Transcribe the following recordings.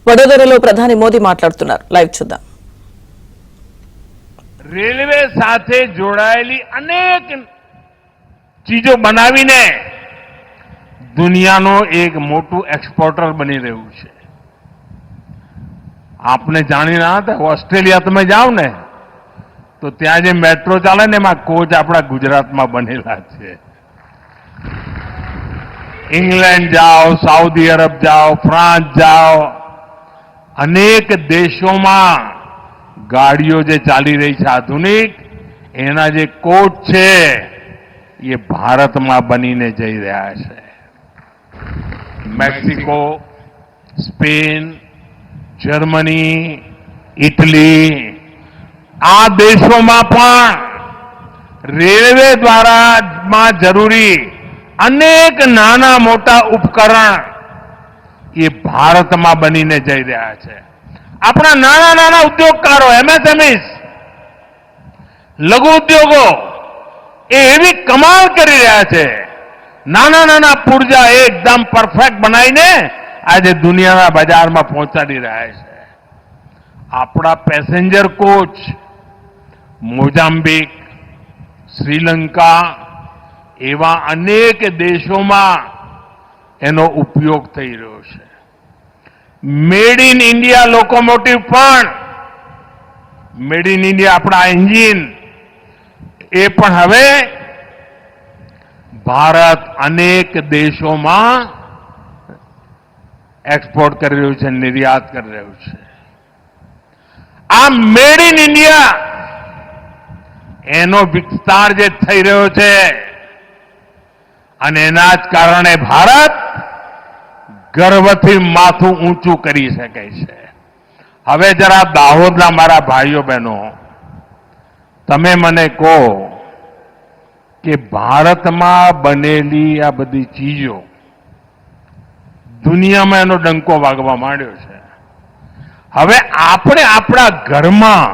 వడోదరలో ప్రధాని మోదీ మాట్లాడుతున్నారు. లైవ్ చూద్దాం. રેલવે સાથે જોડાયેલી અનેક ચીજો બનાવીને દુનિયાનો એક મોટું એક્સપોર્ટર બની રહ્યું છે. આપને જાણી ના હતા, ઓસ્ટ્રેલિયા તમે જાઓ ને તો ત્યાં જે મેટ્રો ચાલે ને એમાં કોચ આપણા ગુજરાતમાં બનેલા છે. ઇંગ્લેન્ડ જાઓ, સાઉદી અરબ જાઓ, ફ્રાન્સ જાઓ, અનેક દેશોમાં ગાડીઓ જે ચાલી રહી છે આધુનિક, એના જે કોચ છે એ ભારતમાં બનીને જઈ રહ્યા છે. મેક્સિકો, સ્પેન, જર્મની, ઇટલી, આ દેશોમાં પણ રેલવે દ્વારા જરૂરી અનેક નાના મોટા ઉપકરણ એ ભારતમાં બનીને જઈ રહ્યા છે. આપણા નાના નાના ઉદ્યોગકારો, એમએસએમઈસ, લઘુ ઉદ્યોગો એ એવી કમાલ કરી રહ્યા છે. નાના નાના પુર્જા એકદમ પરફેક્ટ બનાવીને આજે દુનિયાના બજારમાં પહોંચાડી રહ્યા છે. આપણા પેસેન્જર કોચ મોઝામ્બિક, શ્રીલંકા એવા અનેક દેશોમાં એનો ઉપયોગ થઈ રહ્યો છે. મેડ ઇન ઇન્ડિયા લોકોમોટિવ પણ, મેડ ઇન ઇન્ડિયા આપણા એન્જિન એ પણ હવે ભારત અનેક દેશોમાં એક્સપોર્ટ કરી રહ્યું છે, નિર્યાત કરી રહ્યું છે. આ મેડ ઇન ઇન્ડિયા એનો વિસ્તાર જે થઈ રહ્યો છે અને એના જ કારણે ભારત ગર્વથી માથું ઊંચું કરી શકે છે. હવે જરા દાહોદના મારા ભાઈઓ બહેનો, તમે મને કહો કે ભારતમાં બનેલી આ બધી ચીજો દુનિયામાં એનો ડંકો વાગવા માંડ્યો છે. હવે આપણે આપણા ઘરમાં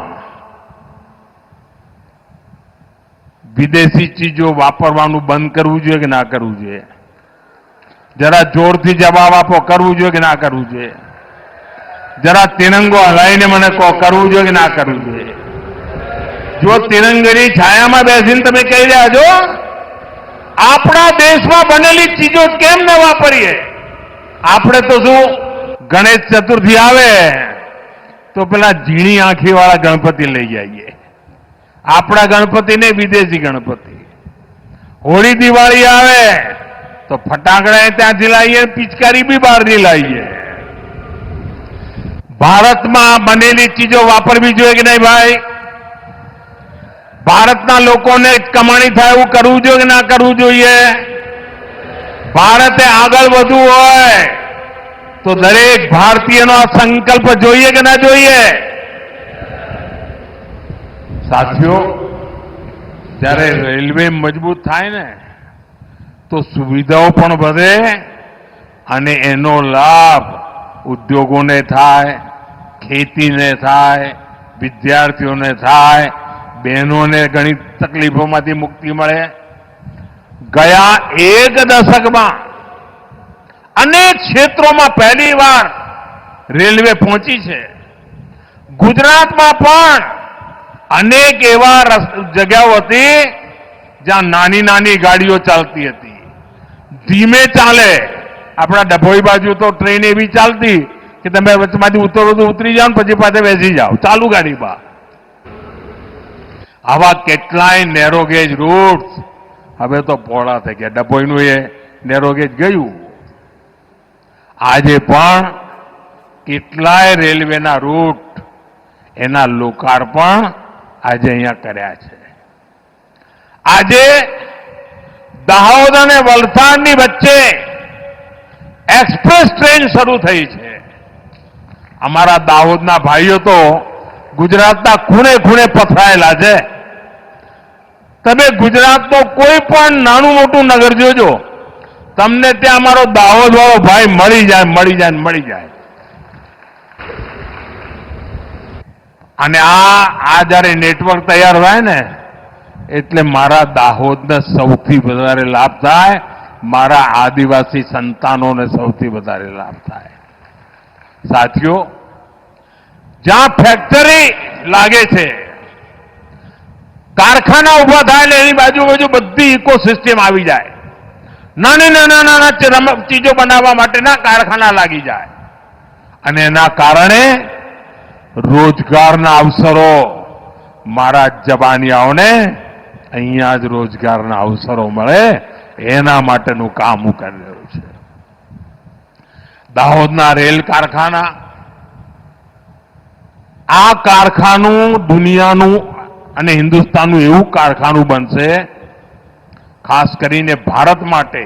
વિદેશી ચીજો વાપરવાનું બંધ કરવું જોઈએ કે ના કરવું જોઈએ? જરા જોરથી જવાબ આપો. કરવું જોઈએ કે ના કરવું જોઈએ? જરા તિરંગો હલાવીને મને કહો, કરવું જોઈએ કે ના કરવું જોઈએ? જો તિરંગાની છાયામાં બેસીને તમે કહી રહ્યા છો આપણા દેશમાં બનેલી ચીજો કેમ ન વાપરીએ? આપણે તો શું, ગણેશ ચતુર્થી આવે તો પેલા ઝીણી આંખી વાળા ગણપતિ લઈ જઈએ. આપણા ગણપતિ ને વિદેશી ગણપતિ. હોળી દિવાળી આવે તો ફટાકડા ત્યાંથી લાવીએ, પિચકારી બી બહારથી લાવીએ. ભારતમાં બનેલી ચીજો વાપરવી જોઈએ કે નહીં ભાઈ? ભારતના લોકોને કમાણી થાય એવું કરવું જોઈએ કે ના કરવું જોઈએ? ભારતે આગળ વધવું હોય તો દરેક ભારતીયનો આ સંકલ્પ જોઈએ કે ના જોઈએ? સાથીઓ, જ્યારે રેલવે મજબૂત થાય ને તો સુવિધાઓ પણ વધે અને એનો લાભ ઉદ્યોગોને થાય, ખેતીને થાય, વિદ્યાર્થીઓને થાય, બહેનોને ઘણી તકલીફોમાંથી મુક્તિ મળે. ગયા એક દશકમાં અનેક ક્ષેત્રોમાં પહેલીવાર રેલવે પહોંચી છે. ગુજરાતમાં પણ અનેક એવા જગ્યાઓ હતી જ્યાં નાની નાની ગાડીઓ ચાલતી હતી, ધીમે ચાલે. આપણા ડભોઈ બાજુ તો ટ્રેન એવી ચાલતી કે તમે વચમાંથી ઉતરો તો ઉતરી જાઓ, પછી પાછા બેસી જાઓ ચાલુ ગાડીમાં. આવા કેટલાય નેરોગેજ રૂટ્સ હવે તો પહોળા થઈ ગયા. ડભોઈનું એ નેરોગેજ ગયું. આજે પણ કેટલાય રેલવેના રૂટ એના લોકાર્પણ આજે અહીંયા કર્યા છે. આજે દાહોદ અને વલસાડની વચ્ચે એક્સપ્રેસ ટ્રેન શરૂ થઈ છે. અમારા દાહોદના ભાઈઓ તો ગુજરાતના ખૂણે ખૂણે પથરાયેલા છે. તમે ગુજરાતનો કોઈ પણ નાનું મોટું નગર જોજો, તમને ત્યાં અમારો દાહોદ વાળો ભાઈ મળી જાય. અને આ જયારે નેટવર્ક તૈયાર થાય ને એટલે મારા દાહોદને સૌથી વધારે લાભ થાય, મારા આદિવાસી સંતાનોને સૌથી વધારે લાભ થાય. સાથીઓ, જ્યાં ફેક્ટરી લાગે છે, કારખાના ઉભા થાય એટલે એની બાજુ બધી ઇકોસિસ્ટમ આવી જાય. નાના ચીજો બનાવવા માટેના કારખાના લાગી જાય અને એના કારણે રોજગારના અવસરો, મારા જબાનિયાઓને અહીંયા જ રોજગારના અવસરો મળે એના માટેનું કામ હું કરી રહ્યો છું. દાહોદના રેલ કારખાના, આ કારખાનું દુનિયાનું અને હિન્દુસ્તાનનું એવું કારખાનું બનશે, ખાસ કરીને ભારત માટે